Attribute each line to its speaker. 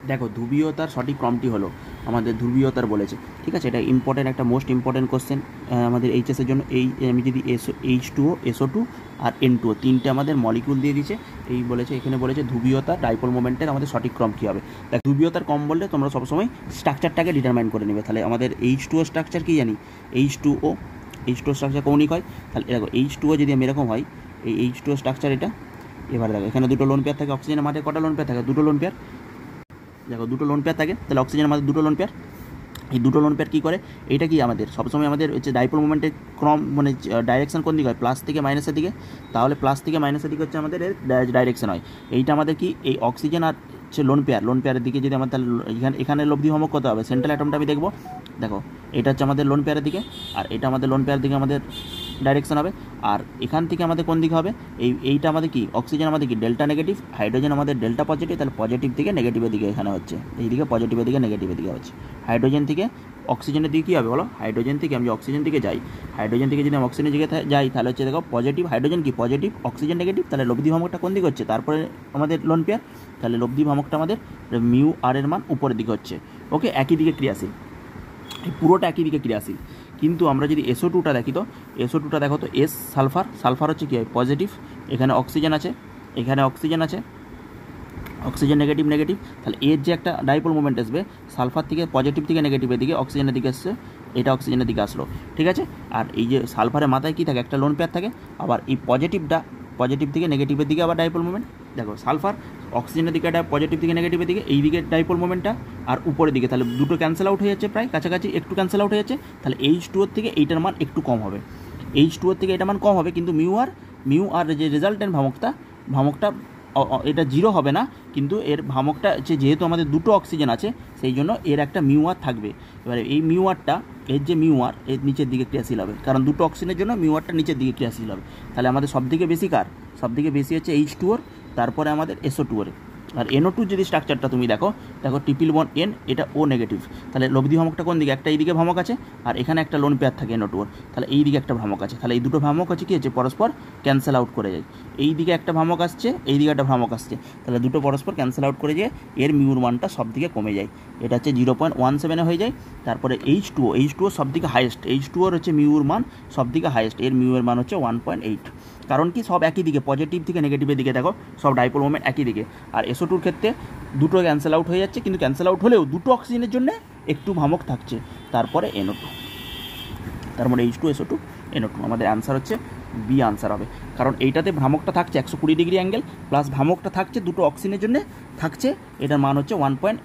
Speaker 1: দেখো ধ্রুবীয়তার সঠিক ক্রমটি হলো আমাদের ধ্রুবীয়তার বলেছে, ঠিক আছে। এটা ইম্পর্টেন্ট, একটা মোস্ট ইম্পর্টেন্ট কোশ্চেন আমাদের এইচএসের জন্য। এই আমি যদি H2O SO2 আর N2O তিনটে আমাদের মলিকুল দিয়ে দিয়েছে, এই বলেছে এখানে বলেছে ধ্রুবীয়তা ডাইপোল মোমেন্টের আমাদের সঠিক ক্রম কী হবে। দেখ ধ্রুবীয়তার কম বললে তোমরা সবসময় স্ট্রাকচারটাকে ডিটারমাইন করে নেবে। তাহলে আমাদের H2O স্ট্রাকচার কী জানি, H2O স্ট্রাকচার কৌণিক হয়। তাহলে দেখো H2O যদি আমি এরকম হয়, এই H2O স্ট্রাকচার এটা। এবার দেখো এখানে দুটো লোন পেয়ার থাকে, অক্সিজেনের মাঝে কটা লোন পেয়ার থাকে, দুটো লোন পেয়ার। দেখো দুটো লোন পেয়ার থাকে, তাহলে অক্সিজেনের আমাদের দুটো লোন পেয়ার। এই দুটো লোন পেয়ার কী করে, এইটা কি আমাদের সবসময় আমাদের হচ্ছে ডাইপোল মোমেন্টের ক্রম, মানে ডাইরেকশন কোন দিকে হয়, প্লাস থেকে মাইনাসের দিকে। তাহলে প্লাস থেকে মাইনাসের দিকে হচ্ছে আমাদের ডাইরেকশন হয়। এইটা আমাদের কি এই অক্সিজেন আর হচ্ছে লোন পেয়ারের দিকে যদি আমাদের, তাহলে এখানে লব্ধি ভ্রামক কত হবে, সেন্ট্রাল অ্যাটমটা আমি দেখবো। দেখো এটা হচ্ছে আমাদের লোন পেয়ারের দিকে, আর এটা আমাদের লোন পেয়ারের দিকে আমাদের ডাইরেকশন হবে। আর এখান থেকে আমাদের কোন দিকে হবে, এইটা আমাদের কি অক্সিজেন আমাদের কি ডেল্টা নেগেটিভ, হাইড্রোজেন আমাদের ডেল্টা পজিটিভ। তাহলে পজিটিভ থেকে নেগেটিভের দিকে এখানে হচ্ছে, এইদিকে পজিটিভের দিকে নেগেটিভের দিকে হচ্ছে। হাইড্রোজেন থেকে অক্সিজেনের দিকে কী হবে বলো, হাইড্রোজেন থেকে আমি অক্সিজেন দিকে যাই, হাইড্রোজেন থেকে যদি আমি অক্সিজেনের দিকে যাই, তাহলে হচ্ছে দেখো পজিটিভ হাইড্রোজেন কি পজিটিভ, অক্সিজেন নেগেটিভ। তাহলে লব্ধি ভ্রামকটা কোন দিকে হচ্ছে, তারপরে আমাদের লোন পেয়ার। তাহলে লব্ধি ভ্রামকটা আমাদের মিউ আর এর মান উপরের দিকে হচ্ছে। ওকে, একই দিকে ক্রিয়াশীল, এই পুরোটা একই দিকে ক্রিয়াশীল। কিন্তু আমরা যদি SO2টা দেখি, তো SO2টা দেখো তো, সালফার হচ্ছে কী হয় পজিটিভ, এখানে অক্সিজেন আছে, এখানে অক্সিজেন আছে, অক্সিজেন নেগেটিভ। তাহলে এর যে একটা ডাইপোল মোমেন্ট আসবে সালফার থেকে পজিটিভ থেকে নেগেটিভের দিকে, অক্সিজেনের দিকে আসছে, এটা অক্সিজেনের দিকে আসলো, ঠিক আছে। আর এই যে সালফারের মাথায় কী থাকে, একটা লোন পেয়ার থাকে। আবার এই পজিটিভ থেকে নেগেটিভের দিকে আবার ডাইপোল মোমেন্ট। দেখো সালফার অক্সিজেনের দিকে পজিটিভ থেকে নেগেটিভের দিকে, এই দিকে ডাইপোল মোমেন্টটা, আর উপরের দিকে। তাহলে দুটো ক্যান্সেল আউট হয়ে যাচ্ছে, প্রায় কাছাকাছি একটু ক্যান্সেল আউট হয়ে যাচ্ছে। তাহলে H2O থেকে এইটার মান একটু কম হবে, H2O থেকে এটার মান কম হবে। কিন্তু মিউ আর যে রেজাল্টেন্ট ভ্রামকটা এটা জিরো হবে না, কিন্তু এর ভ্রামকটা যেহেতু আমাদের দুটো অক্সিজেন আছে, সেই জন্য এর একটা মিউ আর থাকবে। এবারে এই মিউ আরটা, এর যে মিউ আর এর নিচের দিকে ক্রিয়াশীল হবে, কারণ দুটো অক্সিজেনের জন্য মিউ আরটা নিচের দিকে ক্রিয়াশীল হবে। তাহলে আমাদের সবথেকে বেশি সবথেকে বেশি হচ্ছে H2O, তারপরে আমাদের SO2 আর NO2 যদি স্ট্রাকচারটা তুমি দেখো ট্রিপল বন্ড N, এটা O নেগেটিভ। তাহলে লব্ধি ভ্রামকটা কোন দিকে, একটা এইদিকে ভ্রামক আছে, আর এখানে একটা লোন পেয়ার থাকে NO2, তাহলে এই দিকে একটা ভ্রামক আছে। তাহলে এই দুটো ভ্রামক আছে কি হচ্ছে পরস্পর ক্যান্সেল আউট করে যায়। এই দিকে একটা ভ্রামক আসছে, এই দিকে একটা ভ্রামক আসছে, তাহলে দুটো পরস্পর ক্যান্সেল আউট করে যায়, এর মিউর মানটা সব দিকে কমে যায়। এটা হচ্ছে 0.17 হয়ে যায়। তারপরে H2O সব দিকে হাইয়েস্ট, H2ওর হচ্ছে মিউর মান সব দিকে হাইয়েস্ট, এর মিউর মান হচ্ছে 1.8। কারণ কি সব একই দিকে, পজিটিভ থেকে নেগেটিভের দিকে দেখো সব ডাইপোল মোমেন্ট একই দিকে। আর SO2 ক্ষেত্রে দুটো ক্যান্সেল আউট হয়ে যাচ্ছে, কিন্তু ক্যান্সেল আউট হলেও দুটো অক্সিজেনের জন্য একটু ভ্রামক থাকছে। তারপরে NO2, তার মানে H2SO2 NO2 আমাদের অ্যান্সার হচ্ছে বি আনসার হবে। কারণ এইটাতে ভ্রামকটা থাকছে 120 ডিগ্রি অ্যাঙ্গেল, প্লাস ভ্রামকটা থাকছে দুটো অক্সিজেনের জন্য থাকছে, এটার মান হচ্ছে 1.8।